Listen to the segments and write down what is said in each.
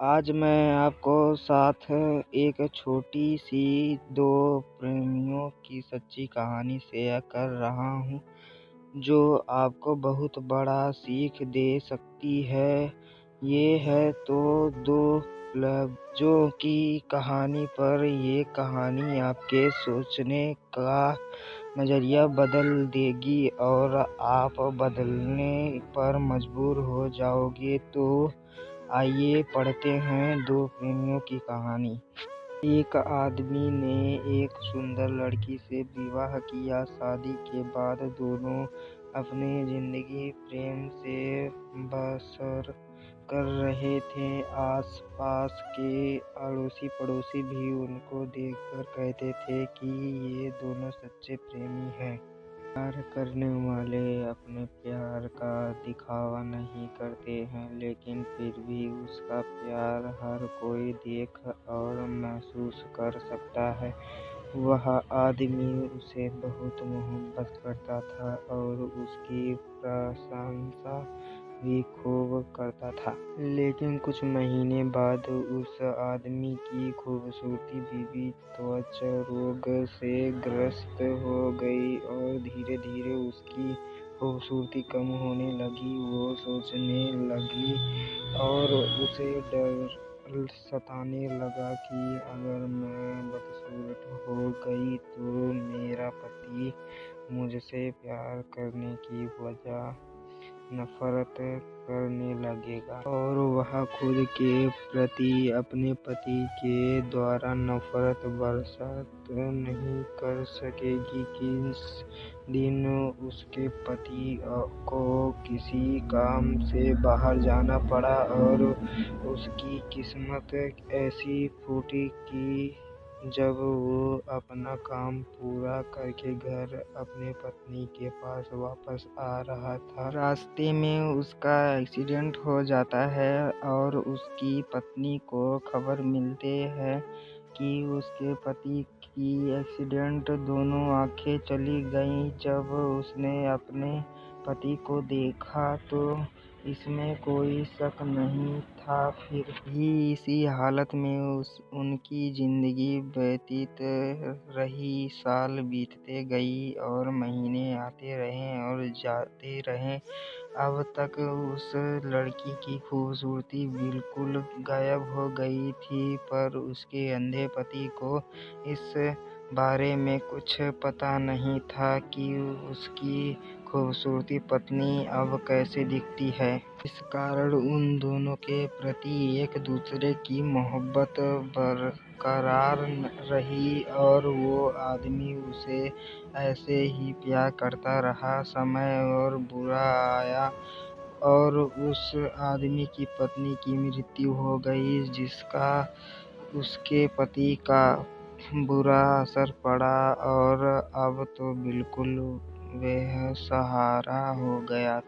आज मैं आपको साथ एक छोटी-सी 2 प्रेमियों की सच्ची कहानी शेयर कर रहा हूँ, जो आपको बहुत बड़ा सीख दे सकती है। ये है तो 2 लफ्ज़ों की कहानी पर ये कहानी आपके सोचने का नज़रिया बदल देगी और आप बदलने पर मजबूर हो जाओगे। तो आइए पढ़ते हैं 2 प्रेमियों की कहानी। एक आदमी ने एक सुंदर लड़की से विवाह किया। शादी के बाद दोनों अपनी ज़िंदगी प्रेम से बसर कर रहे थे। आस-पास के अड़ोसी-पड़ोसी भी उनको देखकर कहते थे कि ये दोनों सच्चे प्रेमी हैं। प्यार करने वाले अपने प्यार का दिखावा नहीं करते हैं, लेकिन फिर भी उसका प्यार हर कोई देख और महसूस कर सकता है। वह आदमी उसे बहुत मोहब्बत करता था और उसकी प्रशंसा भी खूब करता था। लेकिन कुछ महीने बाद उस आदमी की खूबसूरती बीवी त्वचा रोग से ग्रस्त हो गई और धीरे-धीरे उसकी खूबसूरती कम होने लगी। वो सोचने लगी और उसे डर सताने लगा कि अगर मैं बदसूरत हो गई तो मेरा पति मुझसे प्यार करने की वजह नफ़रत करने लगेगा और वह खुद के प्रति अपने पति के द्वारा नफ़रत बर्दाश्त नहीं कर सकेगी। किस दिन उसके पति को किसी काम से बाहर जाना पड़ा और उसकी किस्मत ऐसी फूटी कि जब वो अपना काम पूरा करके घर अपनी पत्नी के पास वापस आ रहा था, रास्ते में उसका एक्सीडेंट हो जाता है और उसकी पत्नी को खबर मिलती है कि उसके पति की एक्सीडेंट। दोनों आंखें चली गईं। जब उसने अपने पति को देखा तो इसमें कोई शक नहीं था। फिर भी इसी हालत में उनकी ज़िंदगी व्यतीत रही। साल बीतते गई और महीने आते रहे और जाते रहे। अब तक उस लड़की की खूबसूरती बिल्कुल गायब हो गई थी, पर उसके अंधे पति को इस बारे में कुछ पता नहीं था कि उसकी खूबसूरत पत्नी अब कैसे दिखती है। इस कारण उन दोनों के प्रति एक दूसरे की मोहब्बत बरकरार रही और वो आदमी उसे ऐसे ही प्यार करता रहा। समय और बुरा आया और उस आदमी की पत्नी की मृत्यु हो गई, जिसका उसके पति का बुरा असर पड़ा और अब तो बिल्कुल बेसहारा हो गया।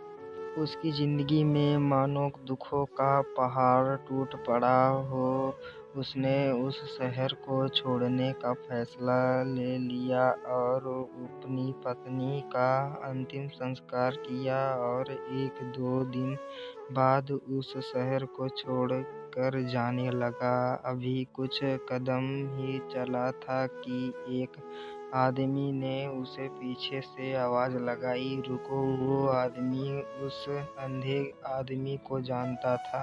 उसकी ज़िंदगी में मानो दुखों का पहाड़ टूट पड़ा हो। उसने उस शहर को छोड़ने का फैसला ले लिया और अपनी पत्नी का अंतिम संस्कार किया और 1-2 दिन बाद उस शहर को छोड़कर जाने लगा। अभी कुछ कदम ही चला था कि एक आदमी ने उसे पीछे से आवाज़ लगाई, रुको। वो आदमी उस अंधे आदमी को जानता था।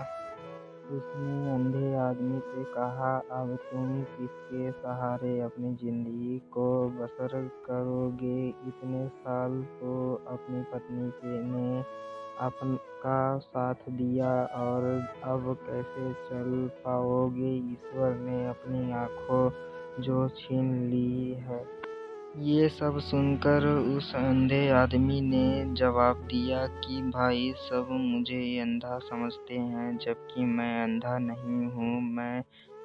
उसने अंधे आदमी से कहा, अब तुम किसके सहारे अपनी ज़िंदगी को बसर करोगे? इतने साल तो अपनी पत्नी ने आपका साथ दिया और अब कैसे चल पाओगे? ईश्वर ने अपनी आँखें जो छीन ली है। ये सब सुनकर उस अंधे आदमी ने जवाब दिया कि भाई, सब मुझे अंधा समझते हैं, जबकि मैं अंधा नहीं हूँ। मैं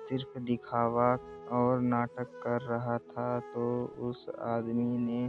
सिर्फ दिखावा और नाटक कर रहा था। तो उस आदमी ने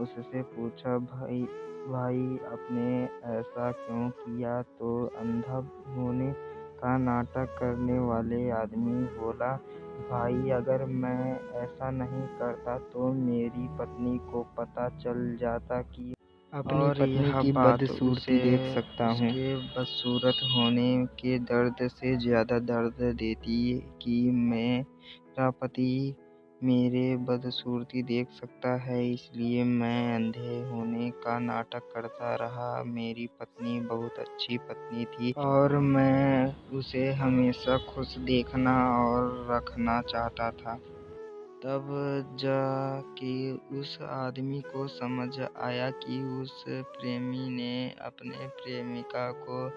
उससे पूछा, भाई आपने ऐसा क्यों किया? तो अंधा होने का नाटक करने वाले आदमी बोला, भाई, अगर मैं ऐसा नहीं करता तो मेरी पत्नी को पता चल जाता कि अपनी और पत्नी यह की बात बदसूरती उसे देख सकता हूँ। उसके बदसूरत होने के दर्द से ज़्यादा दर्द देती कि मेरा पति मेरे बदसूरती देख सकता है, इसलिए मैं अंधे होने का नाटक करता रहा। मेरी पत्नी बहुत अच्छी पत्नी थी और मैं उसे हमेशा खुश देखना और रखना चाहता था। तब जाके उस आदमी को समझ आया कि उस प्रेमी ने अपने प्रेमिका को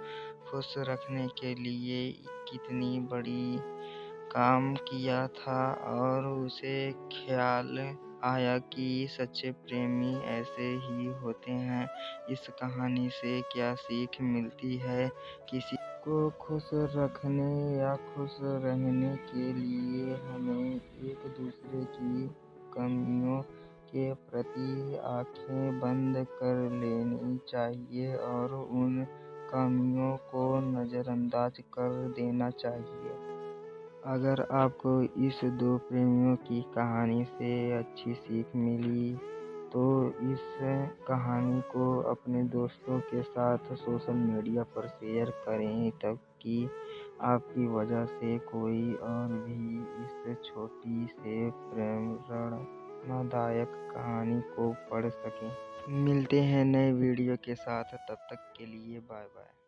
खुश रखने के लिए कितनी बड़ी काम किया था, और उसे ख़्याल आया कि सच्चे प्रेमी ऐसे ही होते हैं। इस कहानी से क्या सीख मिलती है? किसी को खुश रखने या खुश रहने के लिए हमें एक दूसरे की कमियों के प्रति आँखें बंद कर लेनी चाहिए और उन कमियों को नज़रअंदाज कर देना चाहिए। अगर आपको इस दो प्रेमियों की कहानी से अच्छी सीख मिली तो इस कहानी को अपने दोस्तों के साथ सोशल मीडिया पर शेयर करें, ताकि आपकी वजह से कोई और भी इस छोटी से प्रेरणादायक कहानी को पढ़ सके। मिलते हैं नए वीडियो के साथ, तब तक के लिए बाय बाय।